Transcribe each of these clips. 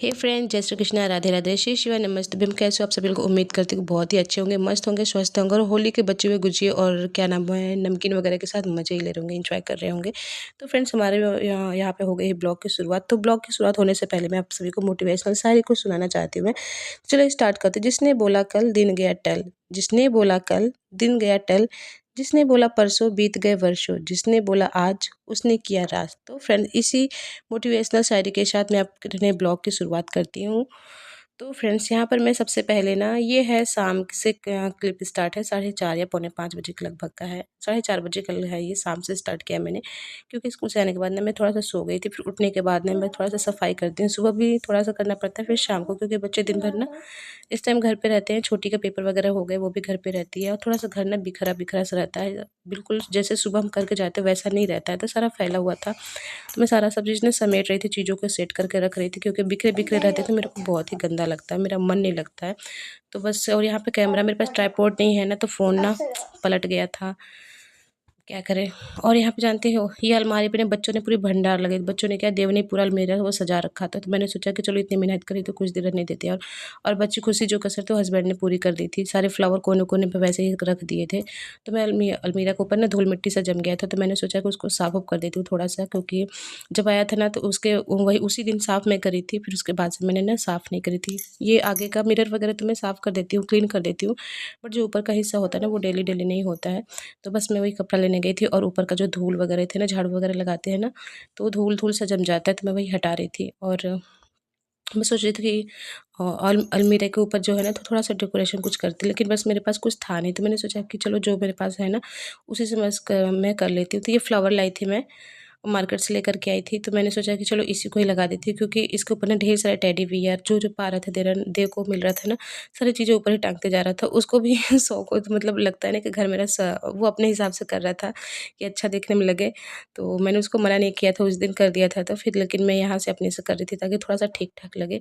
हे friend, जय श्री कृष्णा, राधे राधे, श्री शिवा, नमस्ते भीम। कैसे हो आप सभी लोग? उम्मीद करती हूँ बहुत ही अच्छे होंगे, मस्त होंगे, स्वस्थ होंगे और होली के बचे हुए गुजिए और क्या नाम है नमकीन वगैरह के साथ मजे ही ले रहे होंगे, एंजॉय कर रहे होंगे। तो फ्रेंड्स, हमारे यहाँ पे हो गई है ब्लॉग की शुरुआत। तो ब्लॉग की शुरुआत होने से पहले मैं आप सभी को मोटिवेशनल शायरी को सुनाना चाहती हूँ मैं। चलो स्टार्ट करते। जिसने बोला कल दिन गया टल, जिसने बोला कल दिन गया टल, जिसने बोला परसों बीत गए वर्षों, जिसने बोला आज उसने किया राज। तो फ्रेंड, इसी मोटिवेशनल शायरी के साथ मैं अपने ब्लॉग की शुरुआत करती हूँ। तो फ्रेंड्स, यहाँ पर मैं सबसे पहले ना, ये है शाम से क्लिप स्टार्ट है, 4:30 या पौने 5 बजे के लगभग का है। 4:30 बजे कल है, ये शाम से स्टार्ट किया मैंने, क्योंकि स्कूल से आने के बाद ना मैं थोड़ा सा सो गई थी। फिर उठने के बाद ना मैं थोड़ा सा सफाई करती हूँ, सुबह भी थोड़ा सा करना पड़ता है, फिर शाम को, क्योंकि बच्चे दिन भर ना इस टाइम घर पे रहते हैं। छोटी का पेपर वगैरह हो गए, वो भी घर पे रहती है, और थोड़ा सा घर ना बिखरा बिखरा सा रहता है, बिल्कुल जैसे सुबह हम करके जाते हैं वैसा नहीं रहता है, तो सारा फैला हुआ था। तो मैं सारा सब चीज़ ना समेट रही थी, चीज़ों को सेट करके रख रही थी, क्योंकि बिखरे बिखरे रहते तो मेरे को बहुत ही गंदा लगता है, मेरा मन नहीं लगता है। तो बस, और यहाँ पे कैमरा मेरे पास ट्राइपॉड नहीं है ना, तो फ़ोन ना पलट गया था, क्या करें। और यहाँ पे जानते हो, ये अलमारी पे ना बच्चों ने पूरी भंडार लगे, बच्चों ने क्या, देव ने पूरा अलमीरा वो सजा रखा था। तो मैंने सोचा कि चलो इतनी मेहनत करी तो कुछ देर रहने देते हैं। और बच्ची खुशी जो कसर तो हस्बैंड ने पूरी कर दी थी, सारे फ्लावर कोने कोने पे वैसे ही रख दिए थे। तो मैं अलमीरा के ऊपर ना धूल मिट्टी से जम गया था, तो मैंने सोचा कि उसको साफ उफ कर देती हूँ थोड़ा सा, क्योंकि जब आया था ना तो उसके वही उसी दिन साफ मैं करी थी, फिर उसके बाद से मैंने ना साफ नहीं करी थी। ये आगे का मिरर वगैरह तो मैं साफ कर देती हूँ, क्लीन कर देती हूँ, बट जो ऊपर का हिस्सा होता है ना, वो डेली डेली नहीं होता है। तो बस मैं वही कपड़ा लेने गई थी, और ऊपर का जो धूल वगैरह थे ना, झाड़ू वगैरह लगाते हैं ना, तो धूल धूल सा जम जाता है, तो मैं वही हटा रही थी। और मैं सोच रही थी कि अलमीरा के ऊपर जो है ना, तो थोड़ा सा डेकोरेशन कुछ करती, लेकिन बस मेरे पास कुछ था नहीं, तो मैंने सोचा कि चलो जो मेरे पास है ना, उसी से मैं कर लेती हूँ। तो ये फ्लावर लाई थी मैं, मार्केट से लेकर के आई थी, तो मैंने सोचा कि चलो इसी को ही लगा देती हूँ, क्योंकि इसके ऊपर ना ढेर सारे टेडी बियर जो जो पा रहा था, देव को मिल रहा था ना, सारी चीज़ें ऊपर ही टांगते जा रहा था। उसको भी शौक हो, तो मतलब लगता है ना कि घर मेरा वो अपने हिसाब से कर रहा था कि अच्छा देखने में लगे। तो मैंने उसको मना नहीं किया था, उस दिन कर दिया था, तो फिर लेकिन मैं यहाँ से अपने से कर रही थी, ताकि थोड़ा सा ठीक ठाक लगे।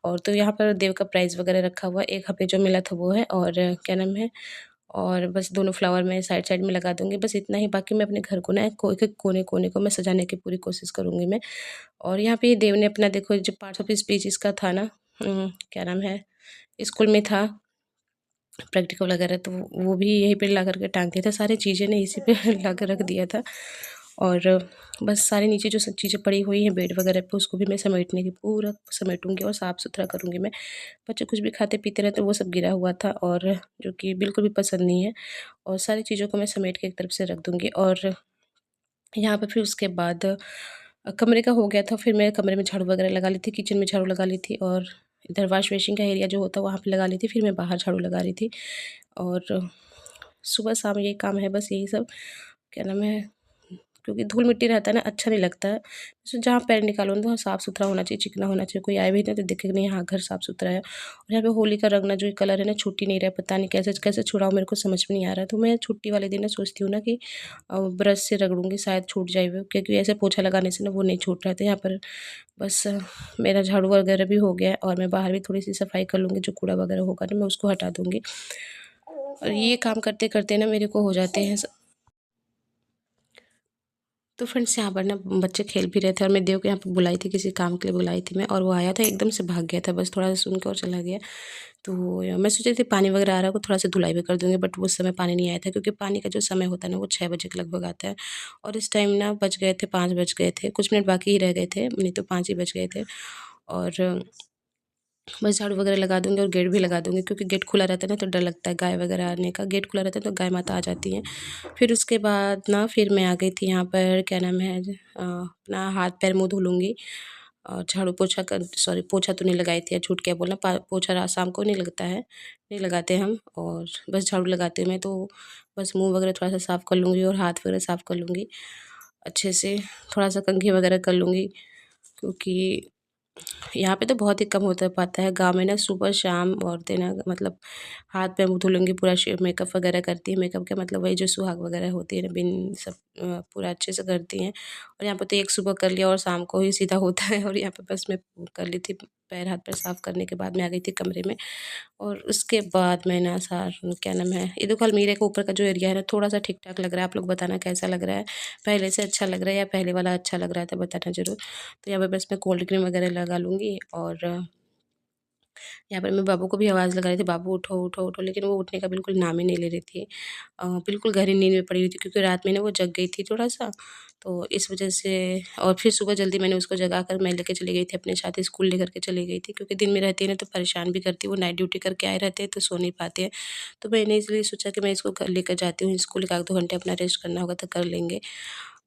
और तो यहाँ पर देव का प्राइज़ वगैरह रखा हुआ है, एक हमें जो मिला था वो है, और क्या नाम है, और बस दोनों फ्लावर मैं साइड साइड में लगा दूँगी, बस इतना ही। बाकी मैं अपने घर को ना एक कोने-कोने को मैं सजाने की पूरी कोशिश करूँगी मैं। और यहाँ पे ये देव ने अपना, देखो जो पार्ट्स ऑफ स्पीच इसका था ना, क्या नाम है, स्कूल में था प्रैक्टिकल वगैरह, तो वो भी यहीं पे ला कर के टाँग दिया था, सारी चीज़ें ने इसी पे ला कर रख दिया था। और बस सारी नीचे जो सब चीज़ें पड़ी हुई हैं बेड वगैरह पे, उसको भी मैं समेटने की पूरा समेटूँगी और साफ़-सुथरा करूँगी मैं। बच्चे कुछ भी खाते-पीते रहते, वो सब गिरा हुआ था, और जो कि बिल्कुल भी पसंद नहीं है। और सारी चीज़ों को मैं समेट के एक तरफ से रख दूँगी। और यहाँ पे फिर उसके बाद कमरे का हो गया था, फिर मैं कमरे में झाड़ू वगैरह लगा ली थी, किचन में झाड़ू लगा ली थी, और इधर वॉश बेसिन का एरिया जो होता है वहाँ पे लगा ली थी, फिर मैं बाहर झाड़ू लगा रही थी। और सुबह-शाम यही काम है, बस यही सब, क्या नाम है, क्योंकि धूल-मिट्टी रहता है ना, अच्छा नहीं लगता है। सो जहाँ पैर निकालो ना, तो साफ-सुथरा होना चाहिए, चिकना होना चाहिए, कोई आए भी ना तो दिखे कि नहीं, हाँ, घर साफ-सुथरा है। और यहाँ पे होली का रंग ना, जो ये कलर है ना, छूट ही नहीं रहा है, पता नहीं कैसे कैसे छुड़ाऊँ, मेरे को समझ में नहीं आ रहा है। तो मैं छुट्टी वाले दिन ना सोचती हूँ ना कि ब्रश से रगड़ूँगी, शायद छूट जाए वो, क्योंकि ऐसे पोछा लगाने से ना वो नहीं छूट रहा था। यहाँ पर बस मेरा झाड़ू वगैरह भी हो गया है, और मैं बाहर भी थोड़ी-सी सफाई कर लूँगी, जो कूड़ा वगैरह होगा ना, मैं उसको हटा दूँगी। और ये काम करते-करते ना मेरे को हो जाते हैं तो फ्रेंड्स, यहाँ पर ना बच्चे खेल भी रहे थे, और मैं देव को यहाँ पे बुलाई थी, किसी काम के लिए बुलाई थी मैं, और वो आया था, एकदम से भाग गया था, बस थोड़ा सा सुन के और चला गया। तो मैं सोच रही थी पानी वगैरह आ रहा होगा, थोड़ा सा धुलाई भी कर दूँगी, बट उस समय पानी नहीं आया था, क्योंकि पानी का जो समय होता है ना, वो 6 बजे के लगभग आता है। और इस टाइम ना बज गए थे, 5 बज गए थे, कुछ मिनट बाकी ही रह गए थे, नहीं तो 5 ही बज गए थे। और बस झाड़ू वगैरह लगा दूँगी, और गेट भी लगा दूँगी, क्योंकि गेट खुला रहता है ना, तो डर लगता है गाय वगैरह आने का। गेट खुला रहता है तो गाय माता आ जाती हैं। फिर उसके बाद ना, फिर मैं आ गई थी यहाँ पर, क्या नाम है, अपना हाथ पैर मुँह धुलूँगी, और झाड़ू पोछा कर, सॉरी, पोछा तो नहीं लगाई थी, झूठ क्या बोलना, पोछा शाम को नहीं लगता है, नहीं लगाते हम, और बस झाड़ू लगाती हूँ मैं। तो बस मुँह वगैरह थोड़ा सा साफ़ कर लूँगी, और हाथ वगैरह साफ़ कर लूँगी अच्छे से, थोड़ा सा कंघी वगैरह कर लूँगी, क्योंकि यहाँ पे तो बहुत ही कम होता पाता है। गाँव में ना सुबह शाम औरतें ना, मतलब हाथ पैर मुँह धुलेंगी, पूरा मेकअप वगैरह करती हैं। मेकअप का मतलब वही जो सुहाग वगैरह होती है ना, बिन सब पूरा अच्छे से करती हैं। और यहाँ पे तो एक सुबह कर लिया और शाम को ही सीधा होता है। और यहाँ पे बस मैं कर ली थी, पैर हाथ पैर साफ़ करने के बाद मैं आ गई थी कमरे में। और उसके बाद मैं ना क्या नाम है, ये देखो अलमीरे के ऊपर का जो एरिया है ना, थोड़ा-सा ठीक-ठाक लग रहा है। आप लोग बताना कैसा लग रहा है? पहले से अच्छा लग रहा है या पहले वाला अच्छा लग रहा था, बताना ज़रूर। तो यहाँ पे बस मैं कोल्ड क्रीम वगैरह लगा लूँगी। और यहाँ पर मैं बाबू को भी आवाज़ लगा रही थी, बाबू उठो, उठो, उठो, लेकिन वो उठने का बिल्कुल नाम ही नहीं ले रही थी। बिल्कुल गहरी नींद में पड़ी हुई थी क्योंकि रात में ना वो जग गई थी थोड़ा-सा, तो इस वज़ह से। और फिर सुबह जल्दी मैंने उसको जगाकर मैं लेके चली गई थी अपने साथ, स्कूल लेकर के चली गई थी क्योंकि दिन में रहती है ना तो परेशान भी करती है, वो नाइट ड्यूटी करके आए रहते हैं तो सो नहीं पाते हैं। तो मैंने इसलिए सोचा कि मैं इसको घर लेकर जाती हूँ स्कूल, 1 आध 2 घंटे अपना रेस्ट करना होगा तो कर लेंगे।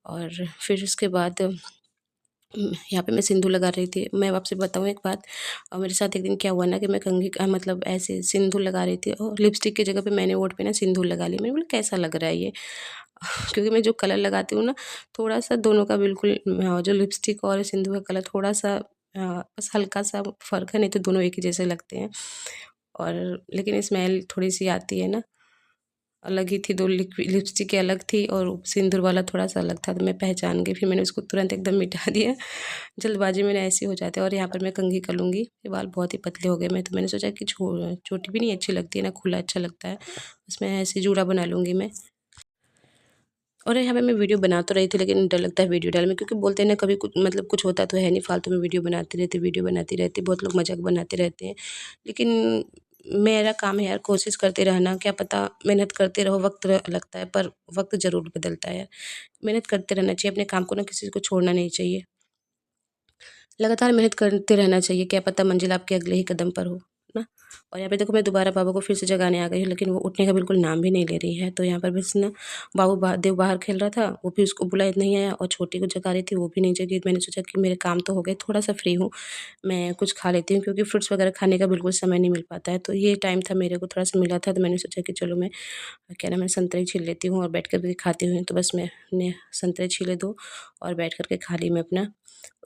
और फिर उसके बाद यहाँ पे मैं सिंदूर लगा रही थी। मैं आपसे बताऊँ एक बात, मेरे साथ एक दिन क्या हुआ ना कि मैं कंघी मतलब ऐसे सिंदूर लगा रही थी और लिपस्टिक की जगह पे मैंने होंठ पे ना सिंदूर लगा लिया। मैंने बोला कैसा लग रहा है ये? क्योंकि मैं जो कलर लगाती हूँ ना, थोड़ा-सा दोनों का बिल्कुल जो लिपस्टिक और सिंदूर का कलर थोड़ा-सा बस हल्का-सा फ़र्क है, नहीं तो दोनों एक ही जैसे लगते हैं। और लेकिन स्मेल थोड़ी-सी आती है ना, अलग ही थी, 2 लिपस्टिक अलग थी और सिंदूर वाला थोड़ा-सा अलग था, तो मैं पहचान गई। फिर मैंने उसको तुरंत एकदम मिटा दिया। जल्दबाज़ी में ना ऐसे ही हो जाता है। और यहाँ पर मैं कंघी कर लूँगी, ये बाल बहुत ही पतले हो गए मैं, तो मैंने सोचा कि चोटी भी नहीं अच्छी लगती है ना, खुला अच्छा लगता है। उसमें ऐसे जूड़ा बना लूँगी मैं। और यहाँ पे मैं वीडियो बना तो रही थी लेकिन डर लगता है वीडियो डालने में, क्योंकि बोलते हैं ना कभी कुछ मतलब कुछ होता तो है नहीं, फालतू में वीडियो बनाती रहती, बहुत लोग मज़ाक बनाते रहते हैं। लेकिन मेरा काम है यार कोशिश करते रहना, क्या पता मेहनत करते रहो, वक़्त लगता है पर वक़्त ज़रूर बदलता है यार। मेहनत करते रहना चाहिए, अपने काम को ना किसी को छोड़ना नहीं चाहिए। लगातार मेहनत करते रहना चाहिए, क्या पता मंज़िल आपके अगले ही कदम पर हो, ना? और यहाँ पे देखो मैं दोबारा बाबू को फिर से जगाने आ गई हूँ, लेकिन वो उठने का बिल्कुल नाम भी नहीं ले रही है। तो यहाँ पर बस ना बाबू देव बाहर खेल रहा था, वो भी उसको बुलाए नहीं आया और छोटी को जगा रही थी, वो भी नहीं जगी। मैंने सोचा कि मेरे काम तो हो गए, थोड़ा-सा फ्री हूँ, मैं कुछ खा लेती हूँ क्योंकि फ्रूट्स वगैरह खाने का बिल्कुल समय नहीं मिल पाता है। तो ये टाइम था मेरे को थोड़ा-सा मिला था, तो मैंने सोचा कि चलो मैं क्या नाम है संतरे छील लेती हूँ और बैठ कर के खाती हूँ। तो बस मैंने संतरे छीले 2 और बैठ कर के खा ली मैं अपना।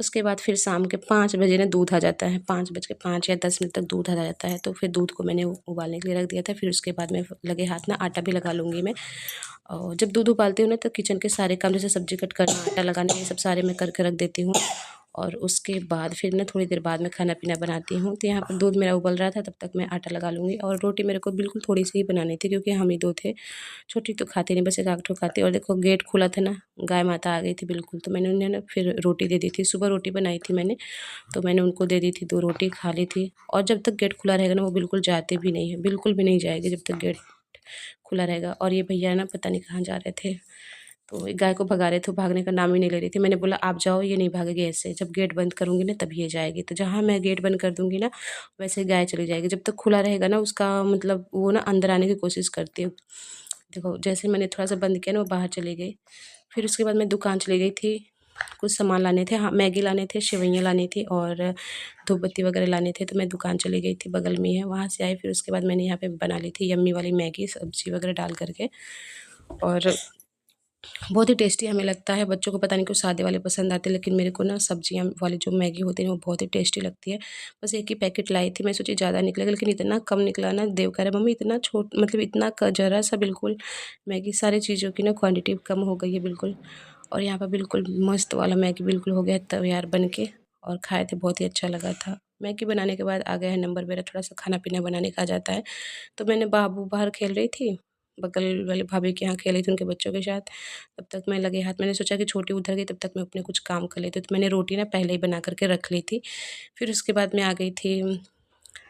उसके बाद फिर शाम के 5 बजे ना दूध आ जाता है, 5 बज के 5 या 10 मिनट तक दूध आ जाता है, तो फिर दूध को मैंने उबालने के लिए रख दिया था। फिर उसके बाद मैं लगे हाथ ना आटा भी लगा लूँगी मैं। और जब दूध उबालती हूँ ना तो किचन के सारे काम जैसे सब्ज़ी कट करना, आटा लगाना, ये सब सारे मैं करके रख देती हूँ। और उसके बाद फिर ना थोड़ी देर बाद मैं खाना-पीना बनाती हूँ। तो यहाँ पर दूध मेरा उबल रहा था, तब तक मैं आटा लगा लूँगी। और रोटी मेरे को बिल्कुल थोड़ी-सी ही बनानी थी क्योंकि हम ही 2 थे। छोटी तो खाती नहीं, बस 1 आध ठो खाती। और देखो गेट खुला था ना, गाय माता आ गई थी बिल्कुल, तो मैंने उन्हें ना फिर रोटी दे दी थी। सुबह रोटी बनाई थी मैंने, तो मैंने उनको दे दी थी, 2 रोटी खा ली थी। और जब तक गेट खुला रहेगा ना वो बिल्कुल जाते भी नहीं है, बिल्कुल भी नहीं जाएगी जब तक गेट खुला रहेगा। और ये भैया ना पता नहीं कहाँ जा रहे थे, तो एक गाय को भगा रहे थे, भागने का नाम ही नहीं ले रही थी। मैंने बोला आप जाओ, ये नहीं भागेगी ऐसे, जब गेट बंद करूँगी ना तभी ये जाएगी। तो जहाँ मैं गेट बंद कर दूँगी ना वैसे गाय चली जाएगी, जब तक खुला रहेगा ना उसका मतलब वो ना अंदर आने की कोशिश करती है। देखो जैसे मैंने थोड़ा-सा बंद किया ना वो बाहर चली गई। फिर उसके बाद मैं दुकान चली गई थी, कुछ सामान लाने थे, हाँ मैगी लाने थे, सेवइयाँ लानी थी और धूप बत्ती वगैरह लाने थे, तो मैं दुकान चली गई थी, बगल में ही है। वहाँ से आई फिर उसके बाद मैंने यहाँ पे बना ली थी यम्मी वाली मैगी, सब्ज़ी वगैरह डाल कर के। और बहुत ही टेस्टी हमें लगता है, बच्चों को पता नहीं क्यों सादे वाले पसंद आते हैं, लेकिन मेरे को ना सब्जियाँ वाली जो मैगी होती है वो बहुत ही टेस्टी लगती है। बस एक ही पैकेट लाई थी, मैं सोची ज़्यादा निकलेगा लेकिन इतना कम निकला ना, देव कह रहा मम्मी इतना मतलब इतना ज़रा सा बिल्कुल मैगी, सारी चीज़ों की ना क्वांटिटी कम हो गई है बिल्कुल। और यहाँ पर बिल्कुल मस्त वाला मैगी बिल्कुल हो गया तैयार बन के, और खाए थे, बहुत ही अच्छा लगा था। मैगी बनाने के बाद आ गया है नंबर मेरा थोड़ा-सा खाना-पीना बनाने का आ जाता है। तो मैंने बाबू बाहर खेल रही थी, बगल वाली भाभी के यहाँ खेल रही थी उनके बच्चों के साथ। तब तक मैं लगे हाथ, मैंने सोचा कि छोटी उधर गई तब तक मैं अपने कुछ काम कर लेती हूँ, तो मैंने रोटी ना पहले ही बना कर के रख ली थी। फिर उसके बाद मैं आ गई थी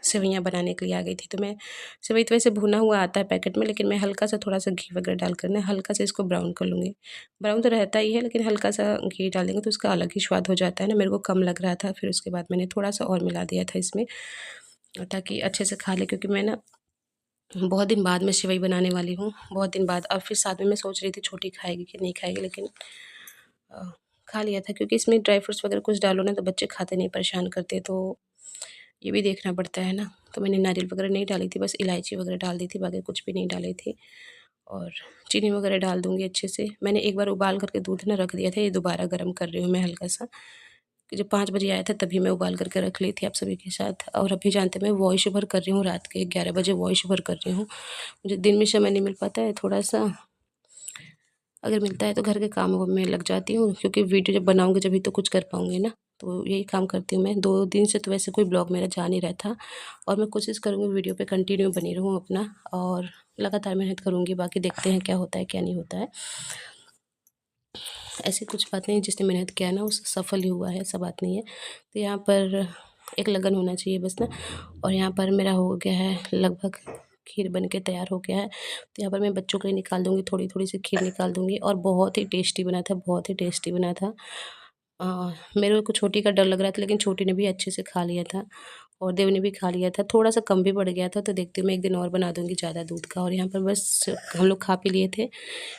सेवइयाँ बनाने के लिए आ गई थी। तो मैं सेवई तो वैसे भुना हुआ आता है पैकेट में, लेकिन मैं हल्का-सा थोड़ा-सा घी वगैरह डालकर ना हल्का-सा इसको ब्राउन कर लूँगी। ब्राउन तो रहता ही है लेकिन हल्का-सा घी डाल देंगे तो उसका अलग ही स्वाद हो जाता है ना, मेरे को कम लग रहा था। फिर उसके बाद मैंने थोड़ा-सा और मिला दिया था इसमें, ताकि अच्छे से खा ले, क्योंकि मैं ना बहुत दिन बाद मैं सेवई बनाने वाली हूँ, बहुत दिन बाद। और फिर साथ में मैं सोच रही थी छोटी खाएगी कि नहीं खाएगी, लेकिन अ, खा लिया था क्योंकि इसमें ड्राई फ्रूट्स वगैरह कुछ डालो ना तो बच्चे खाते नहीं, परेशान करते, तो ये भी देखना पड़ता है ना। तो मैंने नारियल वगैरह नहीं डाली थी, बस इलायची वगैरह डाल दी थी, बाकी कुछ भी नहीं डाली थी। और चीनी वगैरह डाल दूँगी अच्छे से। मैंने एक बार उबाल करके दूध ना रख दिया था, ये दोबारा गर्म कर रही हूँ मैं हल्का-सा, कि जब 5 बजे आया था तभी मैं उबाल करके रख ली थी आप सभी के साथ। और अभी जानते हैं मैं वॉइस ओवर कर रही हूँ, रात के 11 बजे वॉइस ओवर कर रही हूँ। मुझे दिन में समय नहीं मिल पाता है थोड़ा-सा, अगर मिलता है तो घर के कामों में लग जाती हूँ, क्योंकि वीडियो जब बनाऊँगी जभी तो कुछ कर पाऊँगी ना। तो यही काम करती हूँ मैं। 2 दिन से तो वैसे कोई ब्लॉग मेरा जा नहीं रहा था, और मैं कोशिश करूँगी वीडियो पे कंटिन्यू बनी रहूँ अपना, और लगातार मेहनत करूँगी। बाकी देखते हैं क्या होता है, क्या नहीं होता है। ऐसी कुछ बात नहीं, जिसने मेहनत किया है ना, वो सफल ही हुआ है, ऐसा बात नहीं है। तो यहाँ पर एक लगन होना चाहिए बस ना। और यहाँ पर मेरा हो गया है लगभग, खीर बन के तैयार हो गया है। तो यहाँ पर मैं बच्चों के लिए निकाल दूँगी, थोड़ी-थोड़ी सी खीर निकाल दूँगी। और बहुत ही टेस्टी बना था, बहुत ही टेस्टी बना था। मेरे को छोटी का डर लग रहा था, लेकिन छोटी ने भी अच्छे से खा लिया था और देव ने भी खा लिया था। थोड़ा-सा कम भी पड़ गया था, तो देखती हूँ मैं एक दिन और बना दूँगी ज़्यादा दूध का। और यहाँ पर बस हम लोग खा पी लिए थे।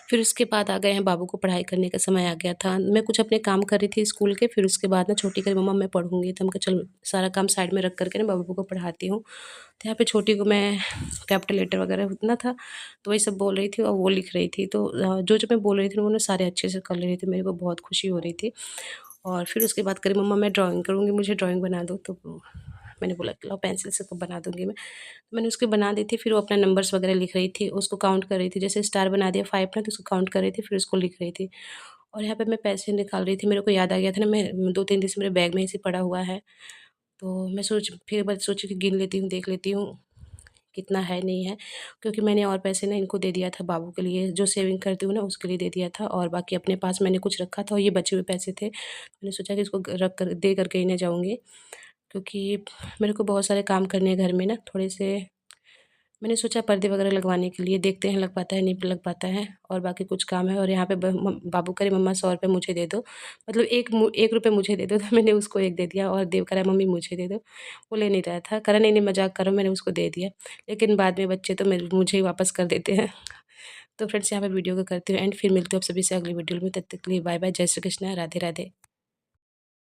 फिर उसके बाद आ गए हैं, बाबू को पढ़ाई करने का समय आ गया था। मैं कुछ अपने काम कर रही थी स्कूल के, फिर उसके बाद ना छोटी कही, मम्मा मैं पढ़ूँगी। तो हम कहा चल सारा काम साइड में रख कर के ना बाबू को पढ़ाती हूँ। तो यहाँ पे छोटी को मैं कैपिटल लेटर वगैरह उतना था, तो वही सब बोल रही थी और वो लिख रही थी। तो जो-जो मैं बोल रही थी, उन्होंने सारे अच्छे से कर ले रही थी। मेरे को बहुत खुशी हो रही थी। और फिर उसके बाद करी, मम्मा मैं ड्राइंग करूँगी, मुझे ड्राइंग बना दो। तो मैंने बोला कि लाओ पेंसिल से बना दूँगी मैं। मैंने उसकी बना दी थी, फिर वो अपना नंबर्स वगैरह लिख रही थी, उसको काउंट कर रही थी। जैसे स्टार बना दिया 5 ना, तो उसको काउंट कर रही थी, फिर उसको लिख रही थी। और यहाँ पे मैं पैसे निकाल रही थी, मेरे को याद आ गया था ना, मैं 2-3 दिन से मेरे बैग में ऐसे पड़ा हुआ है। तो मैं फिर एक बार सोची कि गिन लेती हूँ, देख लेती हूँ कितना है, नहीं है। क्योंकि मैंने और पैसे ना इनको दे दिया था बाबू के लिए, जो सेविंग करती हूँ ना उसके लिए दे दिया था, और बाकी अपने पास मैंने कुछ रखा था और ये बचे हुए पैसे थे। मैंने सोचा कि इसको रख कर दे करके इन्हें जाऊँगी, क्योंकि मेरे को बहुत सारे काम करने हैं घर में ना, थोड़े से। मैंने सोचा पर्दे वगैरह लगवाने के लिए, देखते हैं लग पाता है नहीं लग पाता है, और बाकी कुछ काम है। और यहाँ पे बाबू कह रहे मम्मा 100 रुपये मुझे दे दो, मतलब 1 रुपये मुझे दे दो। तो मैंने उसको 1 दे दिया, और देव कह रहा है मम्मी मुझे दे दो। वो ले नहीं रहा था, कह रहा नहीं नहीं मजाक करो, मैंने उसको दे दिया। लेकिन बाद में बच्चे तो मुझे ही वापस कर देते हैं। तो फ्रेंड्स यहाँ पर वीडियो को करती हूँ एंड, फिर मिलती हूँ आप सभी से अगली वीडियो में। तब तक के लिए बाय बाय, जय श्री कृष्ण, राधे राधे।